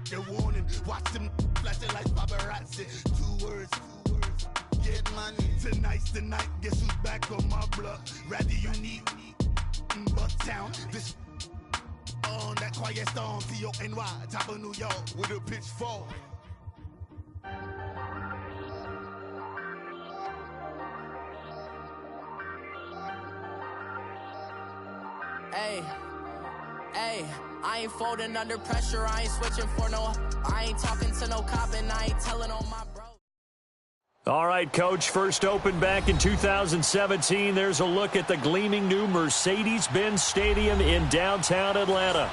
They're warning, watch them flashing like paparazzi. Two words, get money. Tonight's the night, guess who's back on my block? Rather unique, Bucktown. This on that quiet storm, T-O-N-Y, top of New York with a pitchfork. Hey, I ain't folding under pressure, I ain't switching for no, I ain't talking to no cop and I ain't telling on my bro. All right, Coach, first opened back in 2017. There's a look at the gleaming new Mercedes-Benz Stadium in downtown Atlanta.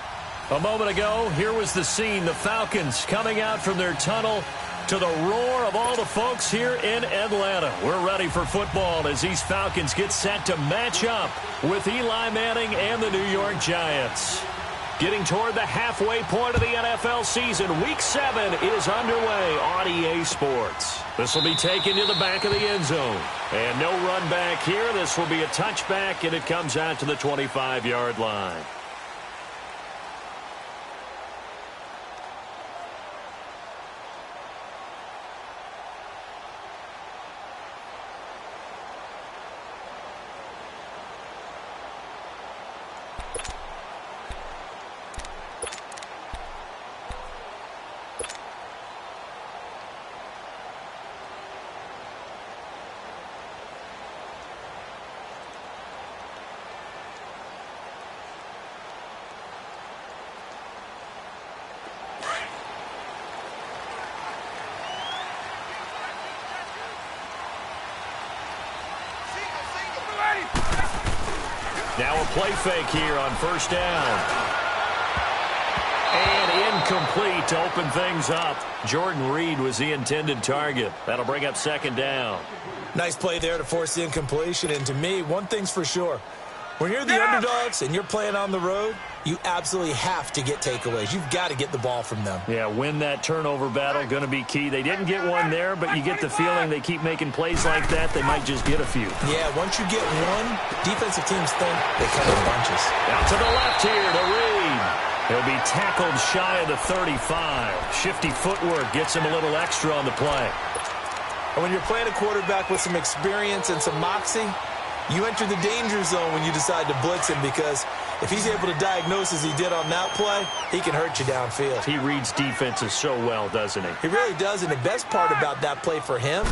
A moment ago, here was the scene, the Falcons coming out from their tunnel to the roar of all the folks here in Atlanta. We're ready for football as these Falcons get set to match up with Eli Manning and the New York Giants. Getting toward the halfway point of the NFL season, Week 7 is underway on EA Sports. This will be taken to the back of the end zone. And no run back here. This will be a touchback, and it comes out to the 25-yard line. Now a play fake here on first down. And incomplete to open things up. Jordan Reed was the intended target. That'll bring up second down. Nice play there to force the incompletion. And to me, one thing's for sure. When you're the underdogs and you're playing on the road, you absolutely have to get takeaways. You've got to get the ball from them. Yeah, win that turnover battle, going to be key. They didn't get one there, but you get the feeling they keep making plays like that, they might just get a few. Yeah, once you get one, defensive teams think they come in bunches. Out to the left here to Reed. He'll be tackled shy of the 35. Shifty footwork gets him a little extra on the play. And when you're playing a quarterback with some experience and some moxie, you enter the danger zone when you decide to blitz him, because if he's able to diagnose as he did on that play, he can hurt you downfield. He reads defenses so well, doesn't he? He really does, and the best part about that play for him,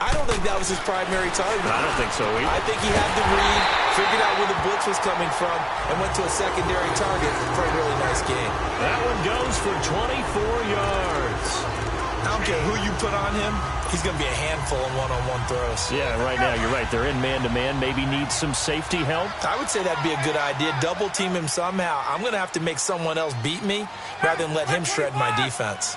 I don't think that was his primary target. I don't think so either. I think he had the read, figured out where the blitz was coming from, and went to a secondary target for a really nice game. That one goes for 24 yards. I don't care who you put on him, he's going to be a handful in one-on-one throws. Yeah, right now you're right. They're in man-to-man. Maybe needs some safety help. I would say that'd be a good idea. Double team him somehow. I'm going to have to make someone else beat me rather than let him shred my defense.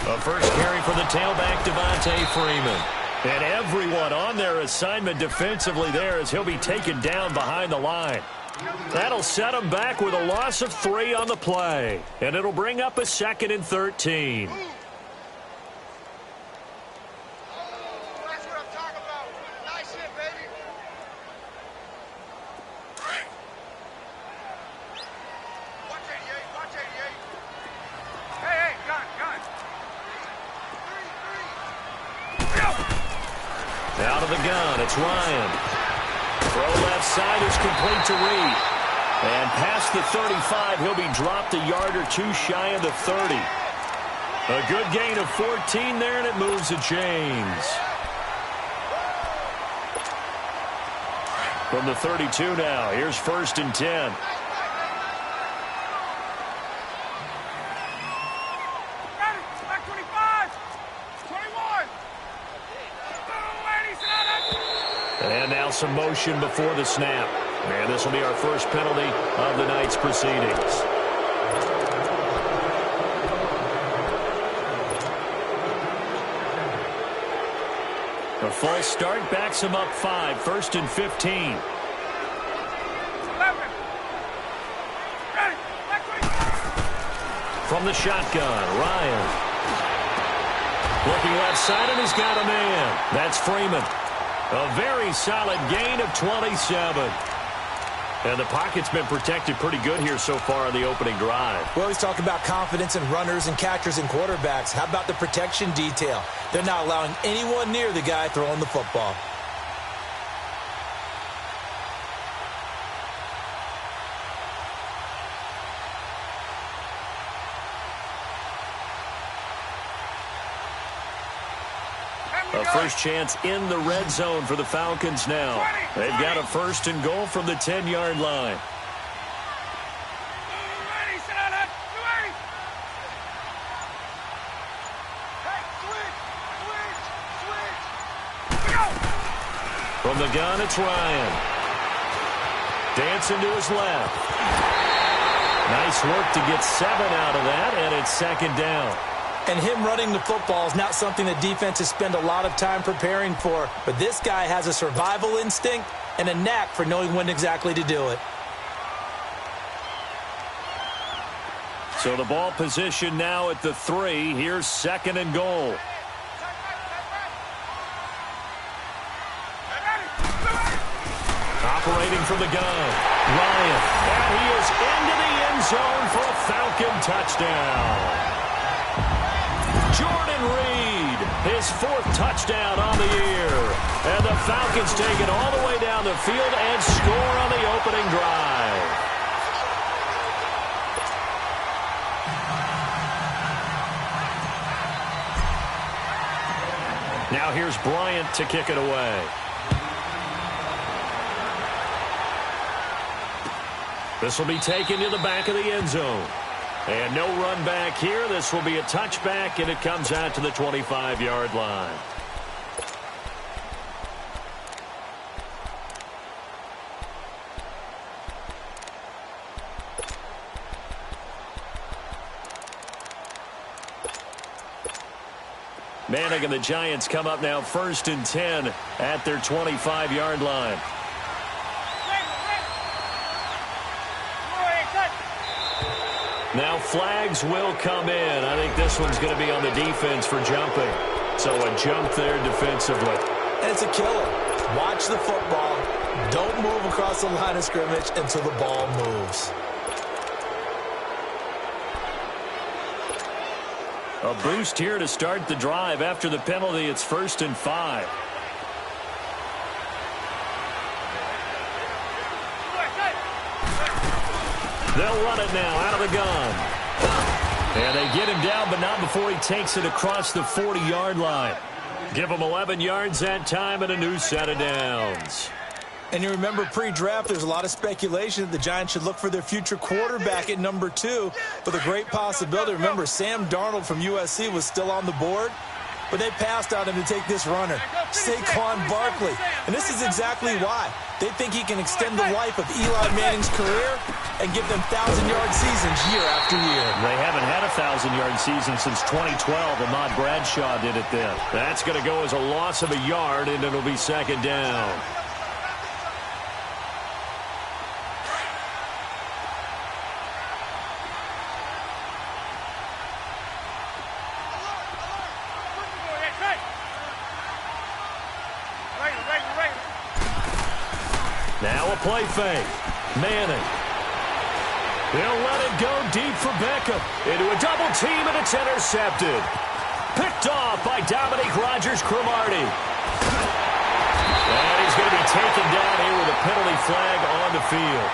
The first carry for the tailback, Devontae Freeman. And everyone on their assignment defensively there as he'll be taken down behind the line. That'll set him back with a loss of 3 on the play. And it'll bring up a 2nd and 13. Out of the gun, it's Ryan. Throw left side is complete to Reed. And past the 35, he'll be dropped a yard or two shy of the 30. A good gain of 14 there, and it moves the chains. From the 32 now, here's 1st and 10. And now some motion before the snap. And this will be our first penalty of the night's proceedings. A false start backs him up 5. 1st and 15. From the shotgun, Ryan. Looking left side, and he's got a man. That's Freeman. A very solid gain of 27. And the pocket's been protected pretty good here so far on the opening drive. We always talk about confidence in runners and catchers and quarterbacks. How about the protection detail? They're not allowing anyone near the guy throwing the football. A first chance in the red zone for the Falcons now. They've got a first and goal from the 10-yard line. From the gun, it's Ryan. Dancing to his left. Nice work to get 7 out of that, and it's second down. And him running the football is not something that defenses spend a lot of time preparing for. But this guy has a survival instinct and a knack for knowing when exactly to do it. So the ball position now at the 3. Here's second and goal. Operating from the gun, Ryan. And he is into the end zone for a Falcon touchdown. Jordan Reed, his 4th touchdown on the year. And the Falcons take it all the way down the field and score on the opening drive. Now here's Bryant to kick it away. This will be taken to the back of the end zone. And no run back here. This will be a touchback, and it comes out to the 25-yard line. Manning and the Giants come up now first and 10 at their 25-yard line. Now flags will come in. I think this one's going to be on the defense for jumping. So a jump there defensively. And it's a killer. Watch the football. Don't move across the line of scrimmage until the ball moves. A boost here to start the drive. After the penalty, it's first and 5. They'll run it now out of the gun. And they get him down, but not before he takes it across the 40-yard line. Give him 11 yards that time and a new set of downs. And you remember pre-draft, there's a lot of speculation that the Giants should look for their future quarterback at number 2 with a great possibility. Remember, Sam Darnold from USC was still on the board, but they passed on him to take this runner, Saquon Barkley. And this is exactly why. They think he can extend the life of Eli Manning's career and give them 1,000-yard seasons year after year. They haven't had a 1,000-yard season since 2012. Ahmad Bradshaw did it then. That's going to go as a loss of a yard, and it'll be second down. Now a play fake. Manning. They'll let it go deep for Beckham. Into a double team, and it's intercepted. Picked off by Dominique Rodgers-Cromartie. And he's going to be taken down here with a penalty flag on the field.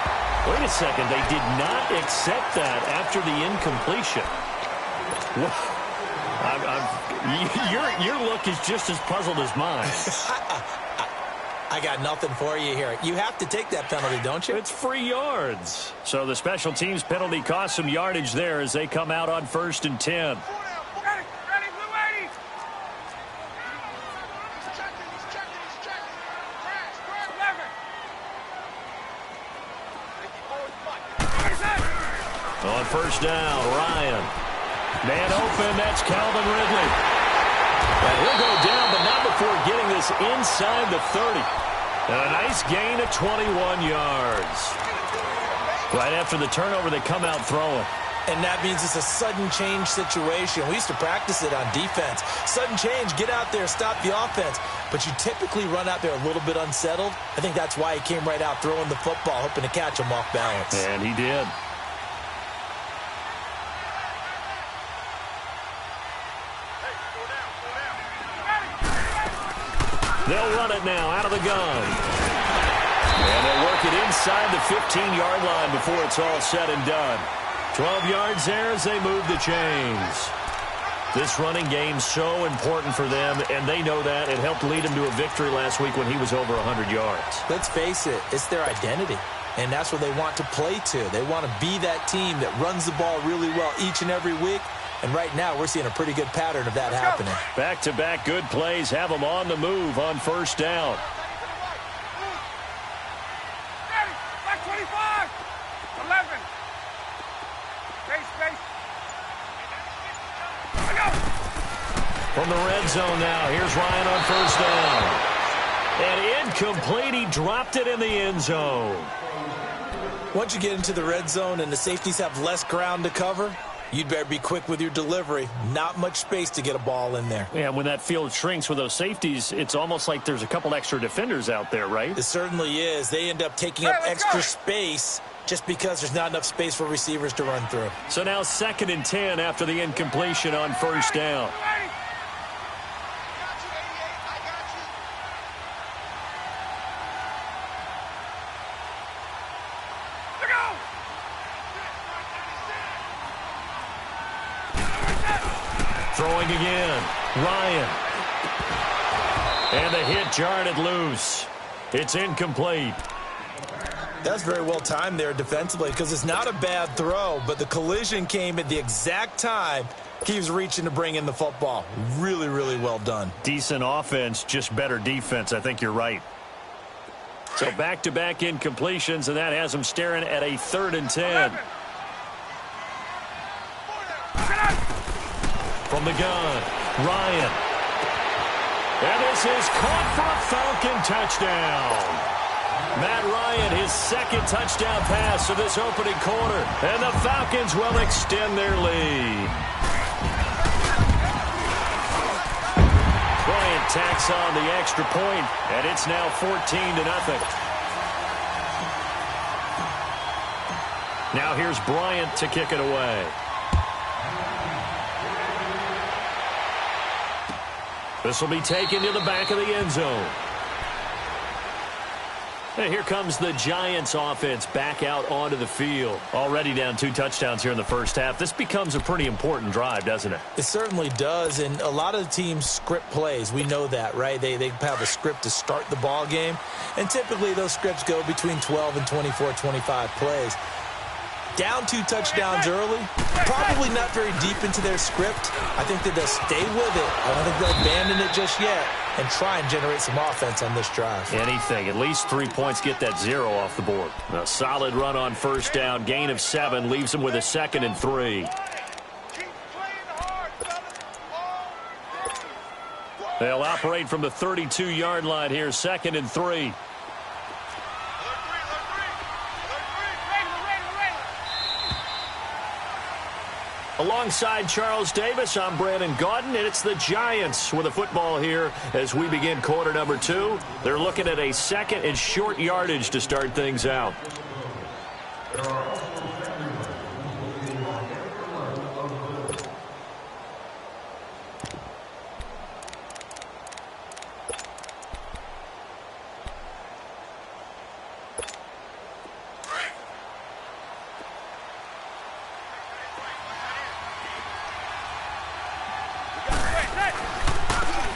Wait a second. They did not accept that after the incompletion. Your look is just as puzzled as mine. I got nothing for you here. You have to take that penalty, don't you? It's free yards. So the special teams penalty cost some yardage there as they come out on first and 10. On first down, Ryan. Man open, that's Calvin Ridley. And he'll go down, but not before getting this inside the 30. And a nice gain of 21 yards. Right after the turnover, they come out throwing. And that means it's a sudden change situation. We used to practice it on defense. Sudden change, get out there, stop the offense. But you typically run out there a little bit unsettled. I think that's why he came right out throwing the football, hoping to catch him off balance. And he did. They'll run it now out of the gun. And they'll work it inside the 15-yard line before it's all said and done. 12 yards there as they move the chains. This running game's so important for them, and they know that. It helped lead them to a victory last week when he was over 100 yards. Let's face it, it's their identity, and that's what they want to play to. They want to be that team that runs the ball really well each and every week, and right now we're seeing a pretty good pattern of that happening. Back-to-back good plays have them on the move on first down. 25, 11. From the red zone now, here's Ryan on first down. And incomplete, he dropped it in the end zone. Once you get into the red zone and the safeties have less ground to cover, you'd better be quick with your delivery. Not much space to get a ball in there. Yeah, when that field shrinks with those safeties, it's almost like there's a couple extra defenders out there, right? It certainly is. They end up taking up extra space just because there's not enough space for receivers to run through. So now 2nd and 10 after the incompletion on first down. Throwing again, Ryan. And the hit jarred it loose. It's incomplete. That's very well timed there defensively because it's not a bad throw, but the collision came at the exact time he was reaching to bring in the football. Really, really well done. Decent offense, just better defense. I think you're right. So back-to-back incompletions, and that has him staring at a 3rd and 10. From the gun, Ryan. And this is caught for a Falcon touchdown. Matt Ryan, his 2nd touchdown pass of this opening quarter. And the Falcons will extend their lead. Bryant tacks on the extra point, and it's now 14-0. Now here's Bryant to kick it away. This will be taken to the back of the end zone. And here comes the Giants offense back out onto the field. Already down 2 touchdowns here in the first half. This becomes a pretty important drive, doesn't it? It certainly does, and a lot of the teams script plays. We know that, right? They have a script to start the ball game, and typically those scripts go between 12 and 24, 25 plays. Down 2 touchdowns early, probably not very deep into their script. I think that they'll stay with it. I don't think they'll abandon it just yet and try and generate some offense on this drive. Anything. At least 3 points, get that 0 off the board. A solid run on first down. Gain of 7 leaves them with a 2nd and 3. They'll operate from the 32-yard line here. 2nd and 3. Alongside Charles Davis, I'm Brandon Gaudin, and it's the Giants with the football here as we begin quarter number 2. They're looking at a 2nd and short yardage to start things out.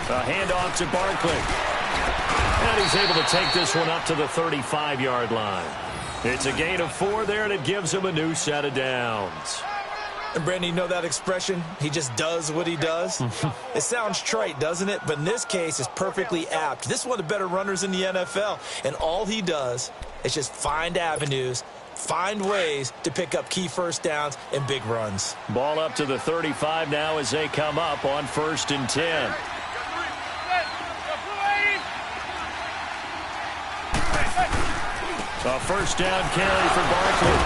A handoff to Barkley. And he's able to take this one up to the 35-yard line. It's a gain of 4 there, and it gives him a new set of downs. And, Brandon, you know that expression? He just does what he does? It sounds trite, doesn't it? But in this case, it's perfectly apt. This is one of the better runners in the NFL, and all he does is just find avenues, find ways to pick up key first downs and big runs. Ball up to the 35 now as they come up on 1st and 10. A first down carry for Barkley.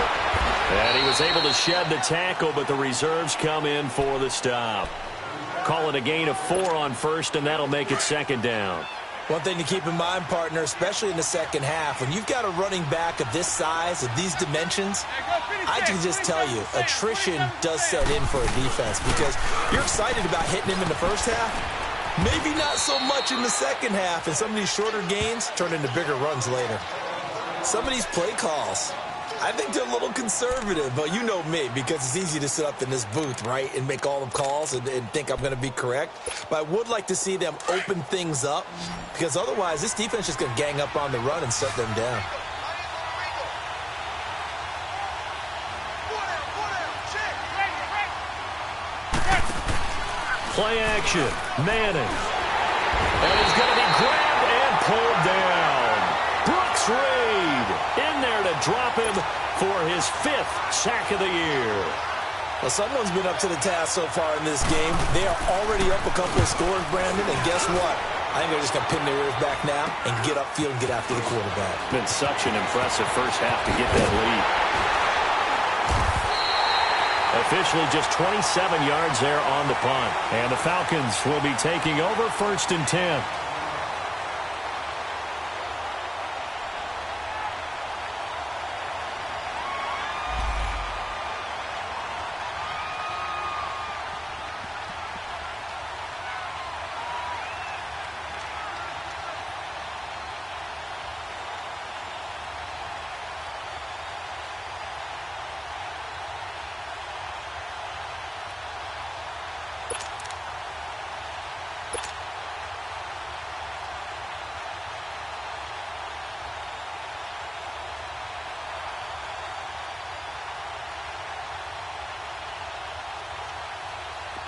And he was able to shed the tackle, but the reserves come in for the stop. Call it a gain of 4 on first, and that'll make it second down. One thing to keep in mind, partner, especially in the second half, when you've got a running back of this size, of these dimensions, I can just tell you, attrition does set in for a defense because you're excited about hitting him in the first half. Maybe not so much in the second half, and some of these shorter gains turn into bigger runs later. Some of these play calls, I think they're a little conservative, but you know me, because it's easy to sit up in this booth, right, and make all the calls and think I'm going to be correct. But I would like to see them open things up, because otherwise this defense is going to gang up on the run and shut them down. Play action. Manning. And he's going to be grabbed and pulled down. Brooks Reed in there to drop him for his 5th sack of the year. Well, someone's been up to the task so far in this game. They are already up a couple of scores, Brandon, and guess what? I think they're just going to pin their ears back now and get upfield and get after the quarterback. Been such an impressive first half to get that lead. Officially just 27 yards there on the punt. And the Falcons will be taking over 1st and 10.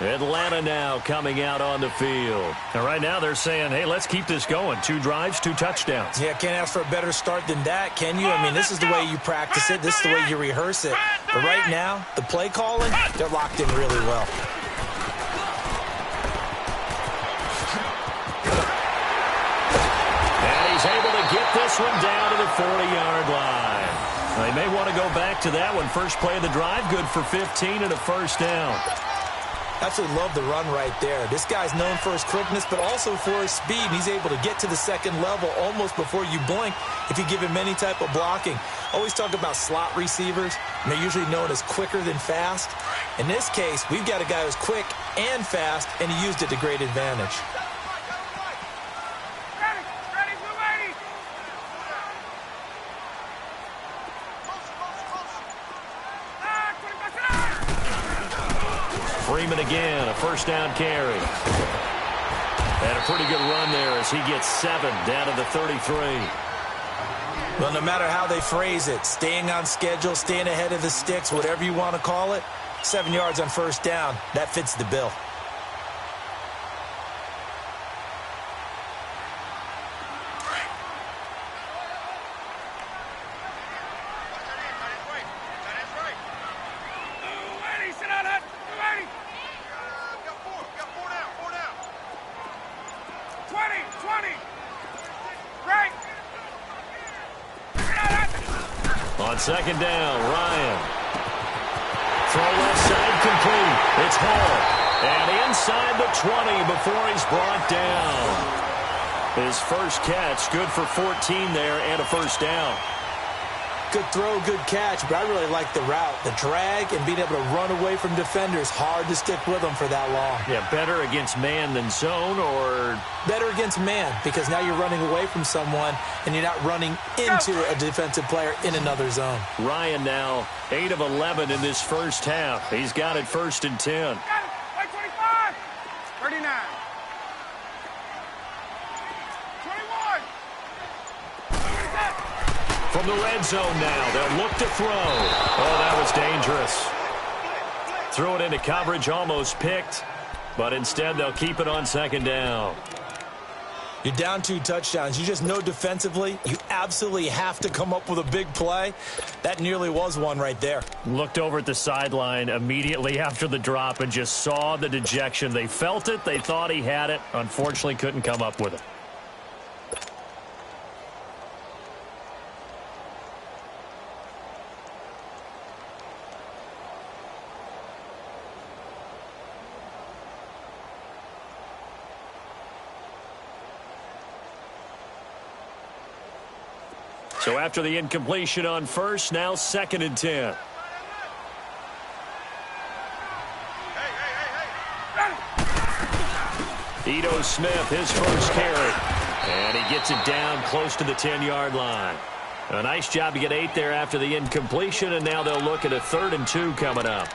Atlanta now coming out on the field. And right now they're saying, hey, let's keep this going. 2 drives, 2 touchdowns. Yeah, can't ask for a better start than that, can you? I mean, this is the way you practice it. This is the way you rehearse it. But right now, the play calling, they're locked in really well. And he's able to get this one down to the 40-yard line. They may want to go back to that one. First play of the drive, good for 15 and a first down. Absolutely love the run right there. This guy's known for his quickness, but also for his speed. He's able to get to the second level almost before you blink if you give him any type of blocking. Always talk about slot receivers, and they're usually known as quicker than fast. In this case, we've got a guy who's quick and fast, and he used it to great advantage. Freeman again, a first down carry. And a pretty good run there as he gets 7 down to the 33. Well, no matter how they phrase it, staying on schedule, staying ahead of the sticks, whatever you want to call it, 7 yards on first down, that fits the bill. On second down, Ryan. Throw left side complete. It's Hall. And inside the 20 before he's brought down. His first catch, good for 14 there and a first down. Good throw, good catch, but I really like the route. The drag and being able to run away from defenders, hard to stick with them for that long. Yeah, better against man than zone, or better against man, because now you're running away from someone and you're not running into a defensive player in another zone. Ryan now 8 of 11 in this first half. He's got it 1st and 10. 25, 39. 21. From the red zone now, they'll look to throw. Oh, that was dangerous. Threw it into coverage, almost picked, but instead they'll keep it on second down. You're down 2 touchdowns. You just know defensively you absolutely have to come up with a big play. That nearly was one right there. Looked over at the sideline immediately after the drop and just saw the dejection. They felt it. They thought he had it. Unfortunately, couldn't come up with it. So after the incompletion on first, now 2nd and 10. Ito Smith, his first carry. And he gets it down close to the 10-yard line. A nice job to get 8 there after the incompletion, and now they'll look at a 3rd and 2 coming up.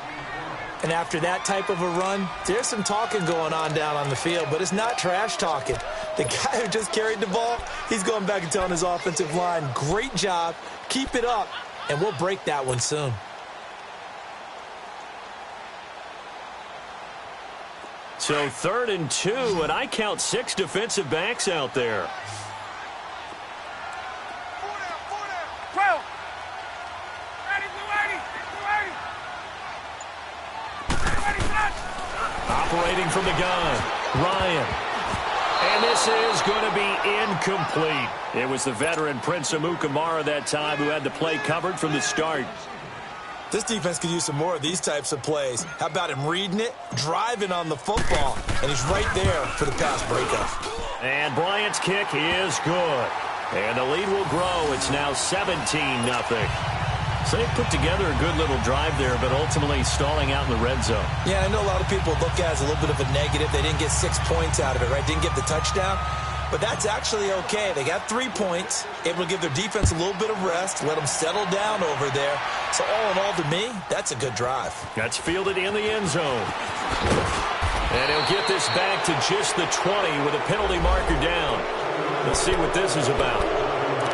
And after that type of a run, there's some talking going on down on the field, but it's not trash talking. The guy who just carried the ball, he's going back and telling his offensive line, great job, keep it up, and we'll break that one soon. So 3rd and 2, and I count 6 defensive backs out there. 12. Operating from the gun, Ryan. And this is going to be incomplete. It was the veteran Prince Amukamara that time who had the play covered from the start. This defense could use some more of these types of plays. How about him reading it, driving on the football, and he's right there for the pass breakup. And Bryant's kick is good. And the lead will grow. It's now 17-0. So they put together a good little drive there, but ultimately stalling out in the red zone. Yeah, I know a lot of people look at it as a little bit of a negative. They didn't get 6 points out of it, right? Didn't get the touchdown. But that's actually okay. They got 3 points, able to give their defense a little bit of rest, let them settle down over there. So all in all, to me, that's a good drive. That's fielded in the end zone. And he'll get this back to just the 20 with a penalty marker down. Let's see what this is about.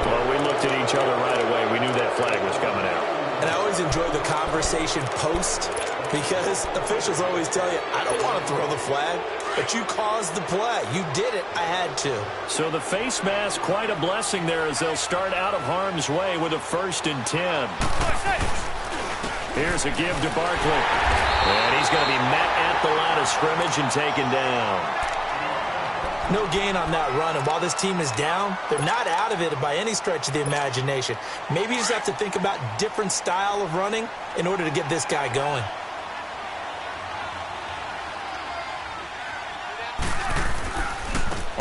Well, we looked at each other right away. We knew that flag was coming out. And I always enjoy the conversation post because officials always tell you, I don't want to throw the flag, but you caused the play. You did it. I had to. So the face mask, quite a blessing there as they'll start out of harm's way with a 1st and 10. Here's a give to Barkley. And he's going to be met at the line of scrimmage and taken down. No gain on that run, and while this team is down, they're not out of it by any stretch of the imagination. Maybe you just have to think about different style of running in order to get this guy going.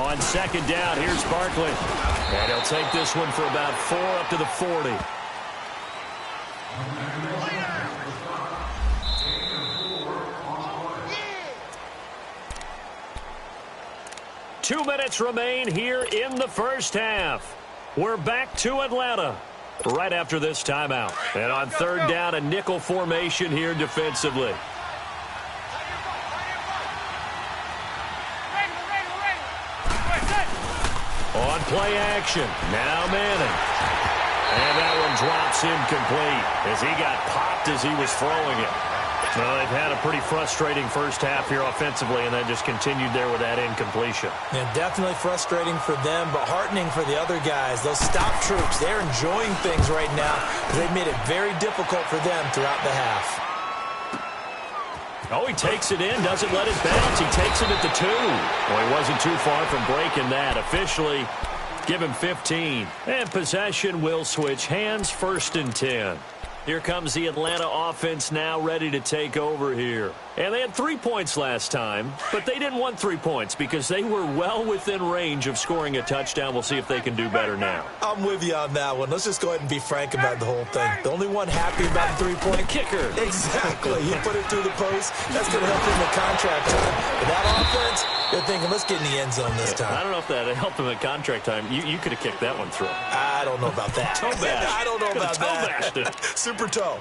On 2nd down, here's Barkley. And he'll take this one for about 4 up to the 40. Two minutes remain here in the first half. We're back to Atlanta right after this timeout. And on 3rd down, a nickel formation here defensively. On play action, now Manning. And that one drops incomplete as he got popped as he was throwing it. Well, they've had a pretty frustrating first half here offensively, and then just continued there with that incompletion. Yeah, definitely frustrating for them, but heartening for the other guys. Those stop troops, they're enjoying things right now because they've made it very difficult for them throughout the half. Oh, he takes it in, doesn't let it bounce. He takes it at the 2. Well, he wasn't too far from breaking that. Officially, give him 15. And possession will switch hands, 1st and 10. Here comes the Atlanta offense now ready to take over here. And they had 3 points last time, but they didn't want 3 points because they were well within range of scoring a touchdown. We'll see if they can do better now. I'm with you on that one. Let's just go ahead and be frank about the whole thing. The only one happy about the 3-point kicker. Exactly. You put it through the post. That's going to help him with contract time. But that offense, they're thinking, let's get in the end zone this time. I don't know if that helped him at contract time. You could have kicked that one through. I don't know about that. Toe bash. I don't know about that. Toe bashed it. Super toe.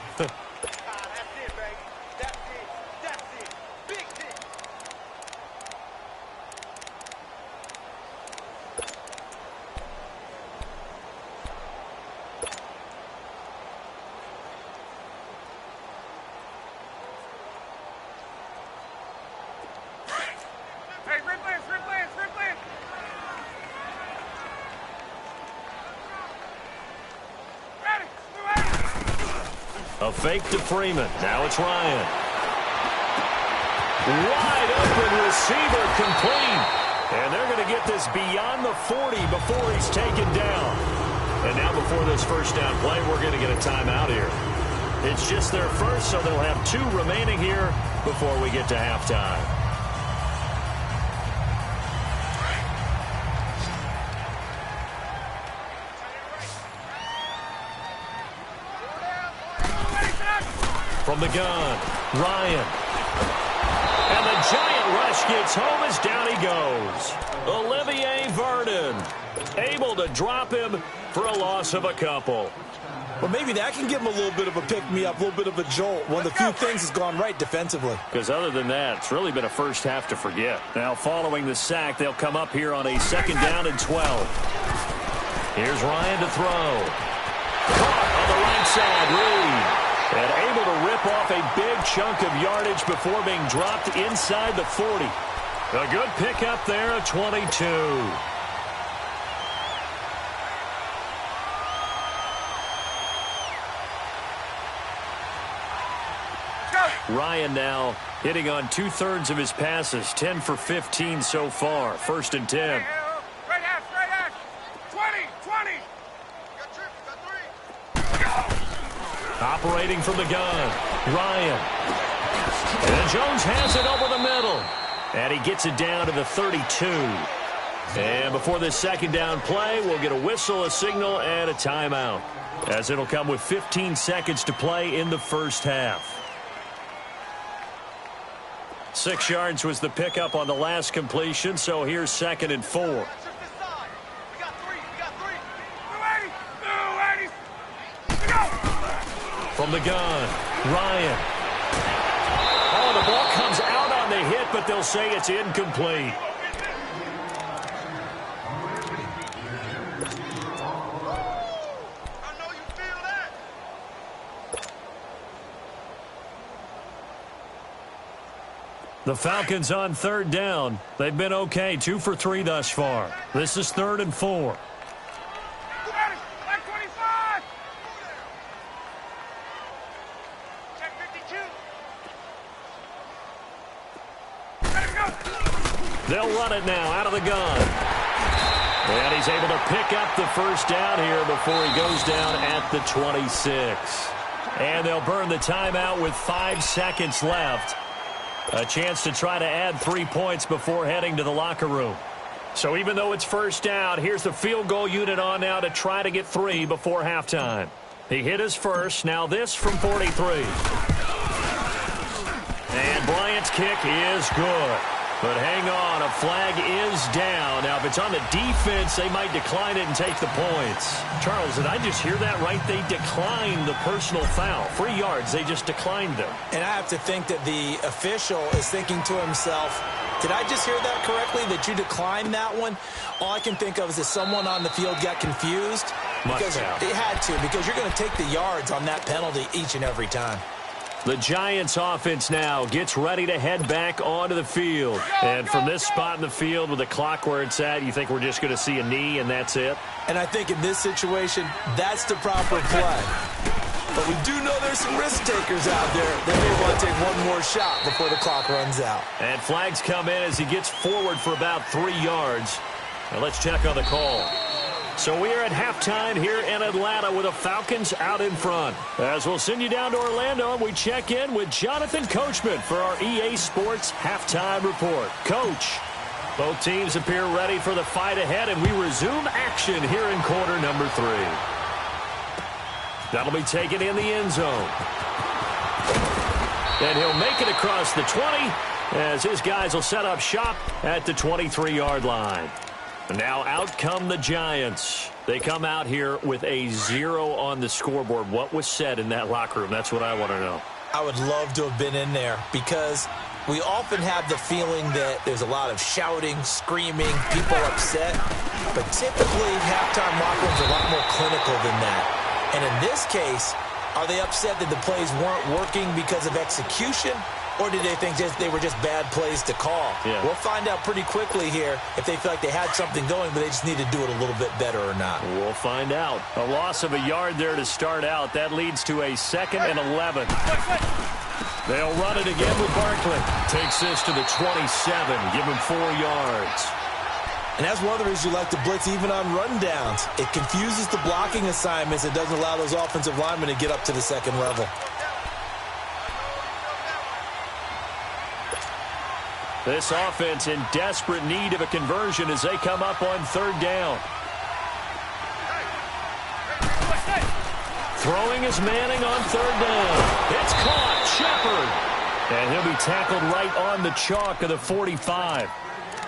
A fake to Freeman. Now it's Ryan. Wide open receiver complete. And they're going to get this beyond the 40 before he's taken down. And now before this first down play, we're going to get a timeout here. It's just their first, so they'll have 2 remaining here before we get to halftime. From the gun, Ryan. And the giant rush gets home as down he goes. Olivier Vernon able to drop him for a loss of a couple. Well, maybe that can give him a little bit of a pick-me-up, a little bit of a jolt. One of the few things has gone right defensively. Because other than that, it's really been a first half to forget. Now, following the sack, they'll come up here on a 2nd down and 12. Here's Ryan to throw. Caught on the right side, Reed. And able to rip off a big chunk of yardage before being dropped inside the 40. A good pickup there of 22. Ryan now hitting on 2/3 of his passes, 10 for 15 so far. 1st and 10. Right hash. 20. Operating from the gun, Ryan. And Jones has it over the middle. And he gets it down to the 32. And before this 2nd down play, we'll get a whistle, a signal, and a timeout, as it'll come with 15 seconds to play in the first half. 6 yards was the pickup on the last completion, so here's 2nd and 4. We got three. 280. From the gun, Ryan. Oh, the ball comes out on the hit, but they'll say it's incomplete. The Falcons on 3rd down. They've been okay, 2 for 3 thus far. This is 3rd and 4. They'll run it now out of the gun. And he's able to pick up the 1st down here before he goes down at the 26. And they'll burn the timeout with 5 seconds left. A chance to try to add 3 points before heading to the locker room. So even though it's 1st down, here's the field goal unit on now to try to get 3 before halftime. He hit his first. Now this from 43. And Bryant's kick is good. But hang on, a flag is down. Now, if it's on the defense, they might decline it and take the points. Charles, did I just hear that right? They declined the personal foul. 3 yards, they just declined them. And I have to think that the official is thinking to himself, did I just hear that correctly, that you declined that one? All I can think of is that someone on the field got confused. Because it had to, because you're going to take the yards on that penalty each and every time. The Giants offense now gets ready to head back onto the field. And from this spot in the field with the clock where it's at, you think we're just going to see a knee and that's it? And I think in this situation, that's the proper play. But we do know there's some risk takers out there that may want to take one more shot before the clock runs out. And flags come in as he gets forward for about 3 yards. Now let's check on the call. So we are at halftime here in Atlanta with the Falcons out in front. As we'll send you down to Orlando, we check in with Jonathan Coachman for our EA Sports Halftime Report. Coach, both teams appear ready for the fight ahead, and we resume action here in quarter number 3. That'll be taken in the end zone. And he'll make it across the 20 as his guys will set up shop at the 23-yard line. Now out come the Giants. They come out here with a 0 on the scoreboard. What was said in that locker room? That's what I want to know. I would love to have been in there because we often have the feeling that there's a lot of shouting, screaming, people upset. But typically, halftime locker rooms are a lot more clinical than that. And in this case, are they upset that the plays weren't working because of execution? Or did they think they were just bad plays to call? Yeah. We'll find out pretty quickly here if they feel like they had something going, but they just need to do it a little bit better or not. We'll find out. A loss of a yard there to start out. That leads to a 2nd and 11. They'll run it again with Barkley. Takes this to the 27. Give him 4 yards. And that's one of the reasons you like to blitz even on rundowns. It confuses the blocking assignments. It doesn't allow those offensive linemen to get up to the second level. This offense in desperate need of a conversion as they come up on 3rd down. Throwing is Manning on third down. It's caught. Shepard. And he'll be tackled right on the chalk of the 45.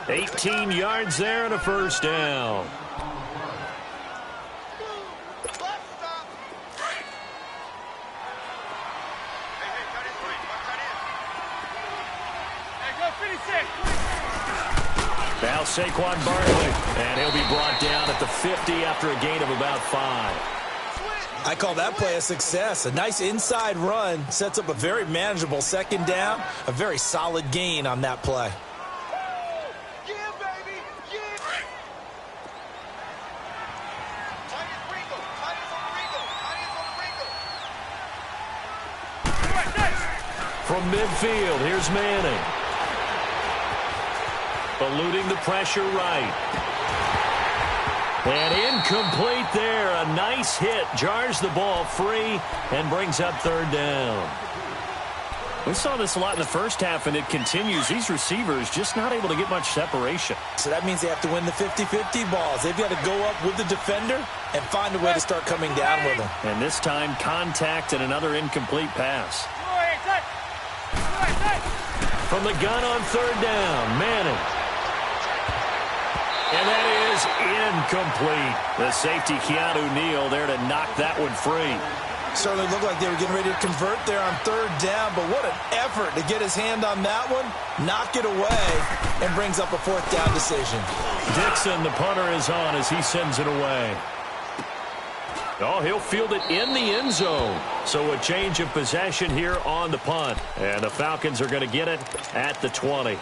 18 yards there and a first down. Now Saquon Barkley, and he'll be brought down at the 50 after a gain of about 5. I call that play a success. A nice inside run sets up a very manageable second down, a very solid gain on that play. From midfield, here's Manning. Eluding the pressure right. And incomplete there. A nice hit. Jars the ball free and brings up third down. We saw this a lot in the first half, and it continues. These receivers just not able to get much separation. So that means they have to win the 50-50 balls. They've got to go up with the defender and find a way to start coming down with them. And this time, contact and another incomplete pass. From the gun on third down, Manning. And that is incomplete. The safety, Keanu Neal, there to knock that one free. Certainly looked like they were getting ready to convert there on third down, but what an effort to get his hand on that one, knock it away, and brings up a fourth down decision. Dixon, the punter, is on as he sends it away. Oh, he'll field it in the end zone. So a change of possession here on the punt. And the Falcons are going to get it at the 20.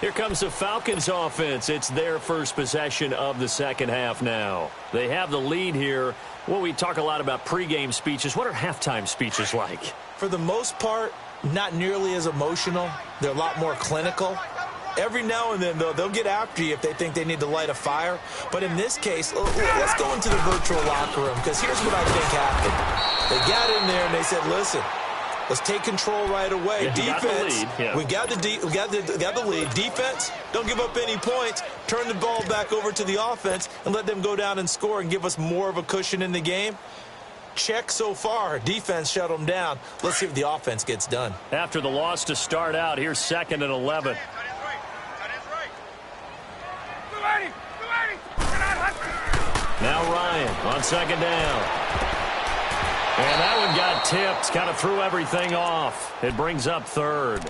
Here comes the Falcons offense. It's their first possession of the second half now. They have the lead here. Well, we talk a lot about pregame speeches. What are halftime speeches like? For the most part, not nearly as emotional. They're a lot more clinical. Every now and then, though, they'll get after you if they think they need to light a fire. But in this case, let's go into the virtual locker room, because here's what I think happened. They got in there and they said, listen, let's take control right away. Defense, we got the lead. Defense, don't give up any points. Turn the ball back over to the offense and let them go down and score and give us more of a cushion in the game. Check so far. Defense shut them down. Let's see if the offense gets done. After the loss to start out, here's 2nd and 11. Now Ryan on second down. And that one got tipped. Kind of threw everything off. It brings up third.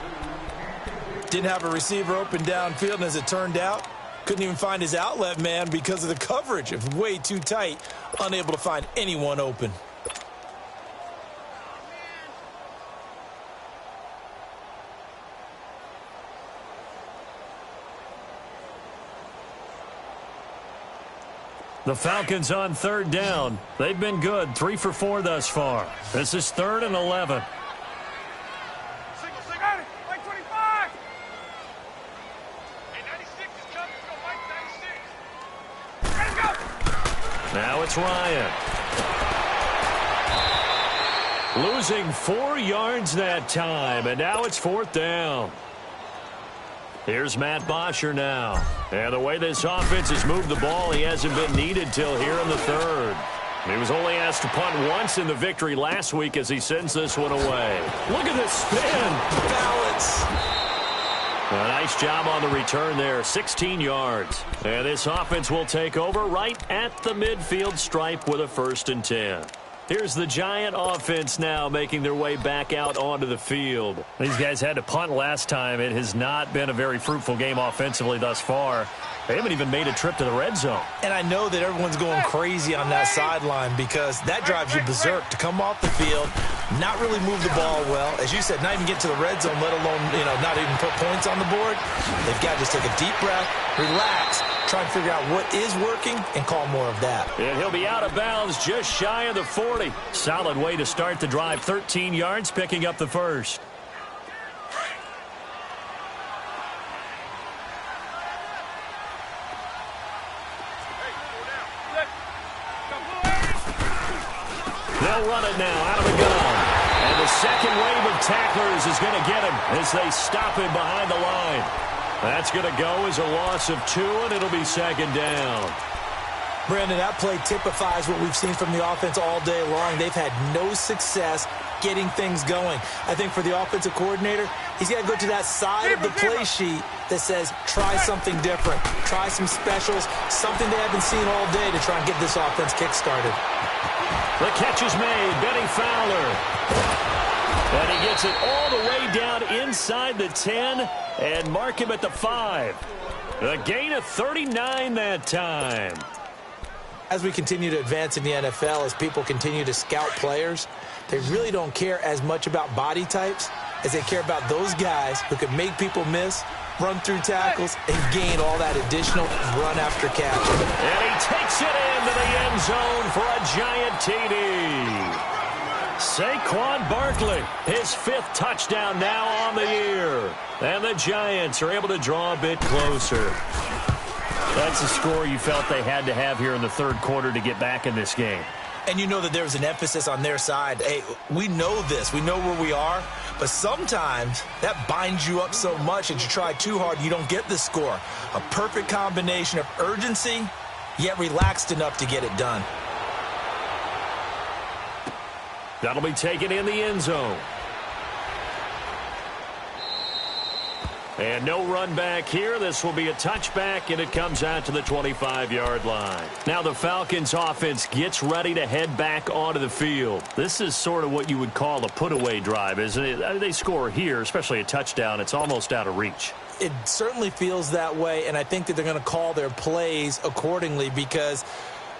Didn't have a receiver open downfield, and as it turned out, couldn't even find his outlet man because of the coverage. It was way too tight. Unable to find anyone open. The Falcons on third down. They've been good. 3 for 4 thus far. This is 3rd and 11. Like 25. Hey, 96 is coming. Go, Mike, 96. Ready to go. Now it's Ryan. Losing 4 yards that time, and now it's 4th down. Here's Matt Bosher now. And the way this offense has moved the ball, he hasn't been needed till here in the 3rd. He was only asked to punt once in the victory last week as he sends this one away. Look at this spin. Balance. A nice job on the return there. 16 yards. And this offense will take over right at the midfield stripe with a 1st and 10. Here's the Giant offense now making their way back out onto the field. These guys had to punt last time. It has not been a very fruitful game offensively thus far. They haven't even made a trip to the red zone. And I know that everyone's going crazy on that sideline because that drives you berserk to come off the field, not really move the ball well. As you said, not even get to the red zone, let alone, not even put points on the board. They've got to just take a deep breath, relax, try and figure out what is working and call more of that. And he'll be out of bounds just shy of the 40. Solid way to start the drive. 13 yards, picking up the 1st. They'll run it now out of the gun. And the second wave of tacklers is going to get him as they stop him behind the line. That's going to go as a loss of 2, and it'll be 2nd down. Brandon, that play typifies what we've seen from the offense all day long. They've had no success getting things going. I think for the offensive coordinator, he's got to go to that side of the play sheet that says, try something different. Try some specials, something they haven't seen all day to try and get this offense kick-started. The catch is made. Benny Fowler. And he gets it all the way down inside the 10 and mark him at the 5. A gain of 39 that time. As we continue to advance in the NFL, as people continue to scout players, they really don't care as much about body types as they care about those guys who can make people miss, run through tackles, and gain all that additional run after catch. And he takes it into the end zone for a giant TD. Saquon Barkley, his 5th touchdown now on the year. And the Giants are able to draw a bit closer. That's a score you felt they had to have here in the third quarter to get back in this game. And you know that there's an emphasis on their side. Hey, we know this. We know where we are. But sometimes that binds you up so much that you try too hard and you don't get the score. A perfect combination of urgency, yet relaxed enough to get it done. That'll be taken in the end zone. And no run back here. This will be a touchback, and it comes out to the 25-yard line. Now the Falcons offense gets ready to head back onto the field. This is sort of what you would call a put-away drive, isn't it? They score here, especially a touchdown. It's almost out of reach. It certainly feels that way, and I think that they're going to call their plays accordingly because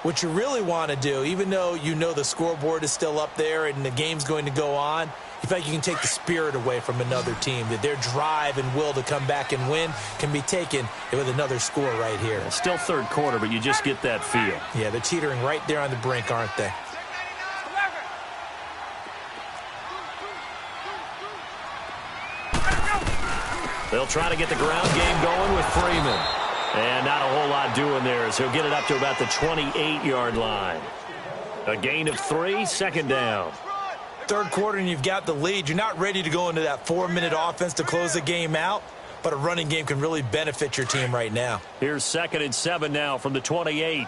what you really want to do, even though you know the scoreboard is still up there and the game's going to go on, you feel like you can take the spirit away from another team, that their drive and will to come back and win can be taken with another score right here. It's still third quarter, but you just get that feel. Yeah, they're teetering right there on the brink, aren't they? They'll try to get the ground game going with Freeman. And not a whole lot doing there, so he'll get it up to about the 28-yard line. A gain of 3, 2nd down. Third quarter and you've got the lead. You're not ready to go into that 4-minute offense to close the game out, but a running game can really benefit your team right now. Here's 2nd and 7 now from the 28.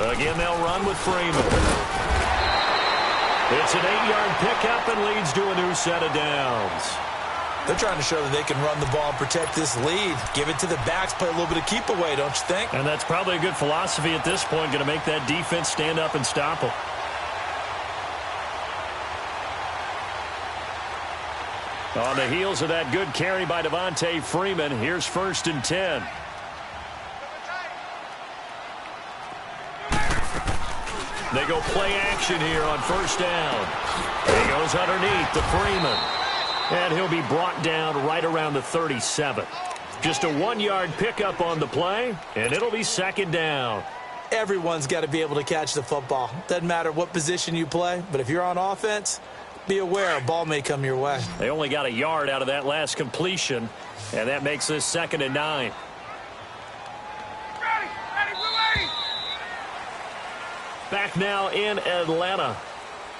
Again, they'll run with Freeman. It's an 8-yard pickup and leads to a new set of downs. They're trying to show that they can run the ball and protect this lead. Give it to the backs, play a little bit of keep away, don't you think? And that's probably a good philosophy at this point, going to make that defense stand up and stop them. On the heels of that good carry by Devontae Freeman, here's 1st and 10. They go play action here on 1st down. He goes underneath to Freeman. And he'll be brought down right around the 37. Just a 1-yard pickup on the play, and it'll be 2nd down. Everyone's got to be able to catch the football. Doesn't matter what position you play, but if you're on offense, be aware a ball may come your way. They only got a yard out of that last completion, and that makes this 2nd and 9. Back now in Atlanta.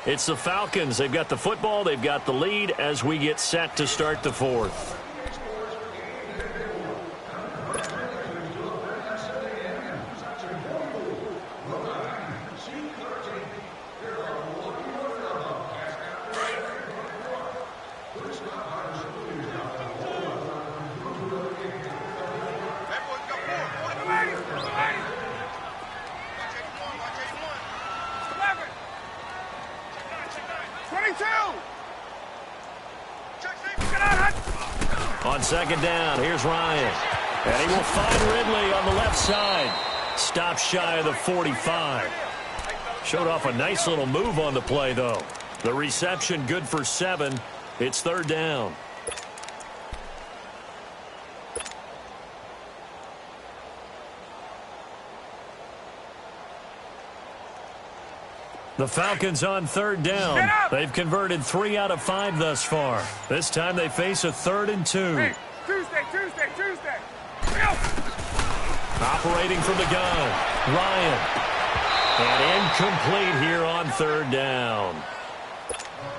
It's the Falcons. They've got the football. They've got the lead as we get set to start the 4th. On 2nd down, here's Ryan. And he will find Ridley on the left side. Stop shy of the 45. Showed off a nice little move on the play, though. The reception good for 7. It's 3rd down. The Falcons on 3rd down. They've converted 3 out of 5 thus far. This time they face a 3rd and 2. Hey, Tuesday. Operating from the gun, Ryan. And incomplete here on 3rd down.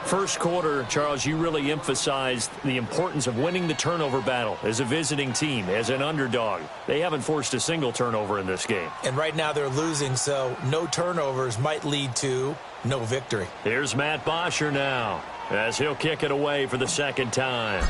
First quarter, Charles, you really emphasized the importance of winning the turnover battle as a visiting team, as an underdog. They haven't forced a single turnover in this game. And right now they're losing, so no turnovers might lead to no victory. Here's Matt Bosher now, as he'll kick it away for the second time.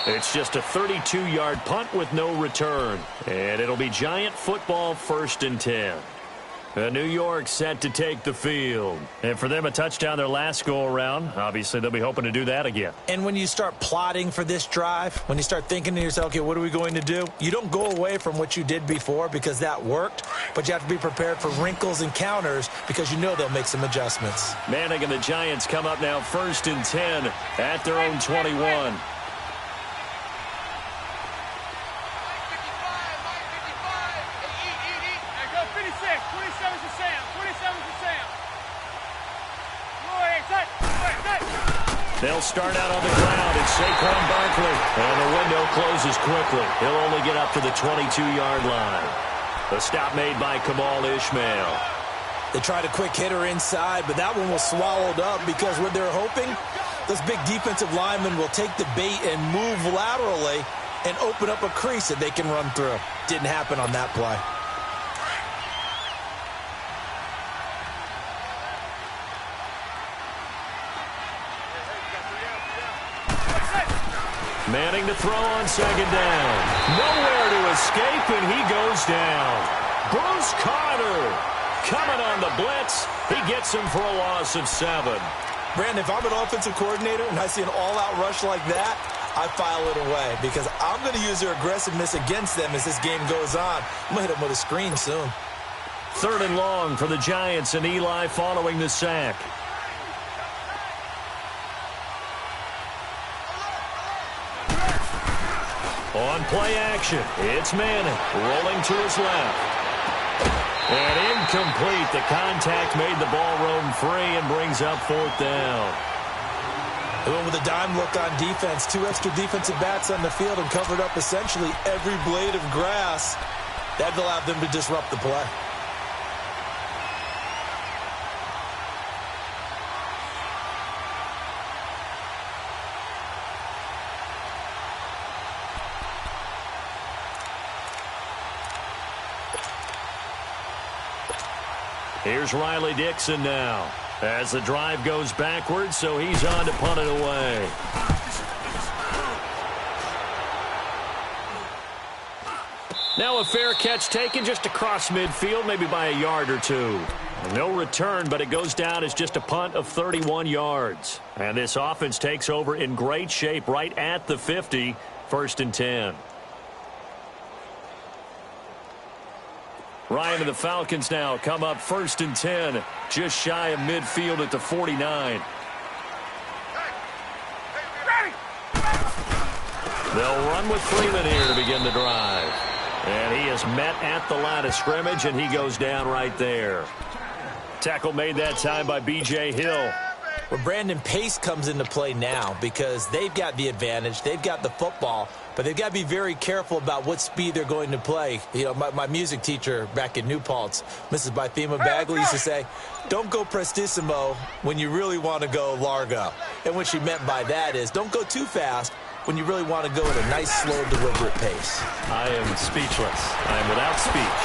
It's just a 32-yard punt with no return. And it'll be Giant football, 1st and 10. New York set to take the field. And for them, a touchdown their last go-around. Obviously, they'll be hoping to do that again. And when you start plotting for this drive, when you start thinking to yourself, okay, what are we going to do? You don't go away from what you did before because that worked, but you have to be prepared for wrinkles and counters because you know they'll make some adjustments. Manning and the Giants come up now 1st and 10 at their own 21. They'll start out on the ground. It's Saquon Barkley. And the window closes quickly. He'll only get up to the 22-yard line. The stop made by Kamal Ishmael. They tried a quick hitter inside, but that one was swallowed up because what they're hoping, those big defensive linemen will take the bait and move laterally and open up a crease that they can run through. Didn't happen on that play. Manning to throw on 2nd down. Nowhere to escape, and he goes down. Bruce Carter coming on the blitz. He gets him for a loss of 7. Brandon, if I'm an offensive coordinator and I see an all-out rush like that, I file it away because I'm going to use their aggressiveness against them as this game goes on. I'm going to hit them with a screen soon. 3rd and long for the Giants, and Eli following the sack. On play action, it's Manning rolling to his left. And incomplete. The contact made the ball roam free and brings up 4th down. They went with a dime look on defense. 2 extra defensive backs on the field and covered up essentially every blade of grass. That allowed them to disrupt the play. Here's Riley Dixon now as the drive goes backwards, so he's on to punt it away. Now a fair catch taken just across midfield, maybe by a yard or 2. No return, but it goes down as just a punt of 31 yards. And this offense takes over in great shape right at the 50, 1st and 10. Ryan and the Falcons now come up 1st and 10, just shy of midfield at the 49. They'll run with Freeman here to begin the drive. And he is met at the line of scrimmage, and he goes down right there. Tackle made that time by B.J. Hill. Well, Brandon, pace comes into play now because they've got the advantage. They've got the football, but they've got to be very careful about what speed they're going to play. You know, my music teacher back in New Paltz, Mrs. Bythema Bagley, used to say, don't go prestissimo when you really want to go largo. And what she meant by that is don't go too fast when you really want to go at a nice, slow, deliberate pace. I am speechless. I am without speech.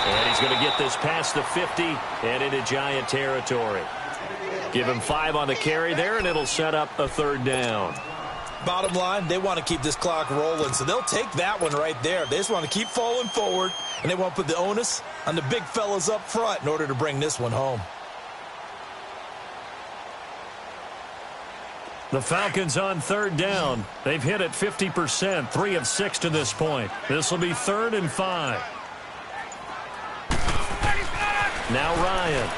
And he's going to get this past the 50 and into Giant territory. Give him 5 on the carry there, and it'll set up a 3rd down. Bottom line, they want to keep this clock rolling, so they'll take that one right there. They just want to keep falling forward, and they want to put the onus on the big fellas up front in order to bring this one home. The Falcons on 3rd down. They've hit it 50%, 3 of 6 to this point. This will be 3rd and 5. Now Ryan.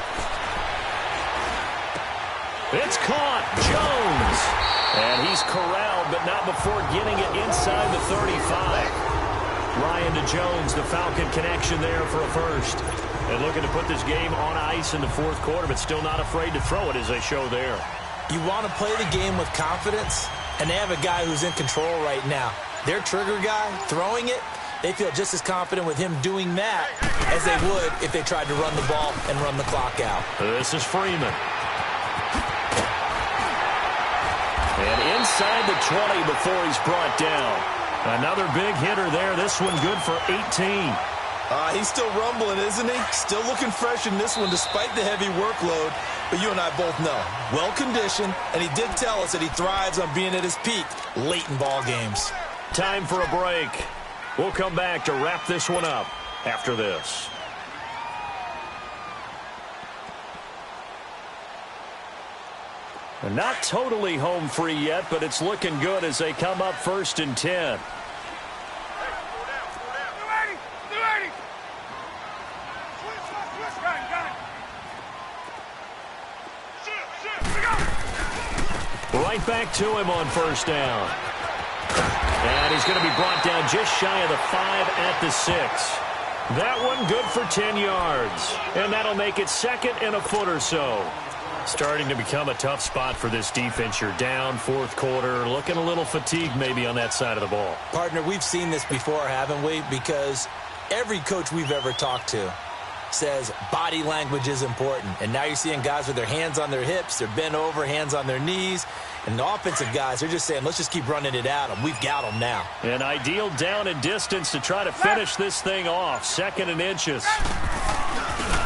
It's caught. Jones. And he's corralled, but not before getting it inside the 35. Ryan to Jones, the Falcon connection there for a first. And looking to put this game on ice in the 4th quarter, but still not afraid to throw it as they show there. You want to play the game with confidence, and they have a guy who's in control right now. Their trigger guy throwing it, they feel just as confident with him doing that as they would if they tried to run the ball and run the clock out. This is Freeman. And inside the 20 before he's brought down. Another big hitter there. This one good for 18. He's still rumbling, isn't he? Still looking fresh in this one despite the heavy workload. But you and I both know, well-conditioned, and he did tell us that he thrives on being at his peak late in ball games. Time for a break. We'll come back to wrap this one up after this. Not totally home free yet, but it's looking good as they come up 1st and 10. Right back to him on 1st down. And he's going to be brought down just shy of the 5 at the 6. That one good for 10 yards. And that'll make it 2nd and a foot or so. Starting to become a tough spot for this defense. You're down 4th quarter, looking a little fatigued maybe on that side of the ball. Partner, we've seen this before, haven't we? Because every coach we've ever talked to says body language is important. And now you're seeing guys with their hands on their hips, they're bent over, hands on their knees. And the offensive guys, they're just saying, let's just keep running it at them. We've got them now. An ideal down and distance to try to finish this thing off. 2nd and inches.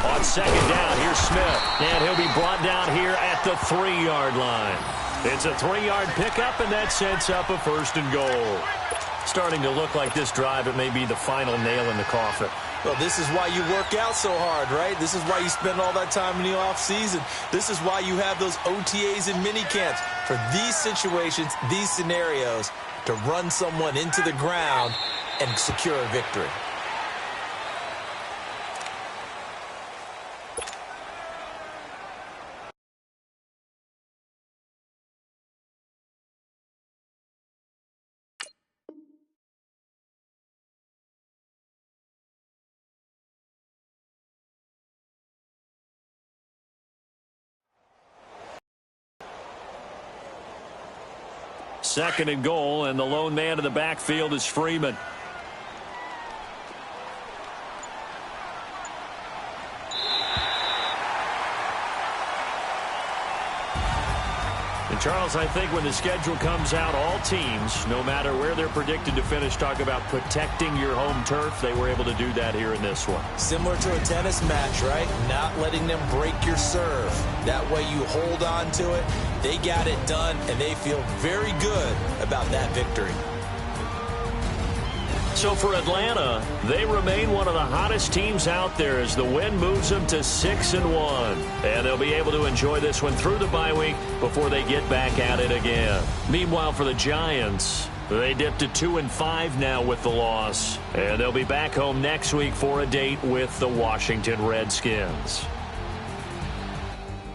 On 2nd down, here's Smith. And he'll be brought down here at the 3-yard line. It's a 3-yard pickup, and that sets up a 1st and goal. Starting to look like this drive, it may be the final nail in the coffin. Well, this is why you work out so hard, right? This is why you spend all that time in the offseason. This is why you have those OTAs and mini camps. For these situations, these scenarios, to run someone into the ground and secure a victory. Second and goal, and the lone man in the backfield is Freeman. And Charles, I think when the schedule comes out, all teams, no matter where they're predicted to finish, talk about protecting your home turf. They were able to do that here in this one. Similar to a tennis match, right? Not letting them break your serve. That way you hold on to it. They got it done, and they feel very good about that victory. So for Atlanta, they remain one of the hottest teams out there as the win moves them to 6-1. And they'll be able to enjoy this one through the bye week before they get back at it again. Meanwhile, for the Giants, they dipped to 2-5 now with the loss. And they'll be back home next week for a date with the Washington Redskins.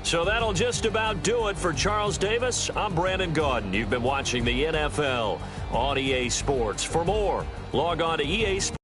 So that'll just about do it for Charles Davis. I'm Brandon Gaudin. You've been watching the NFL on EA Sports. For more, log on to EA Sports.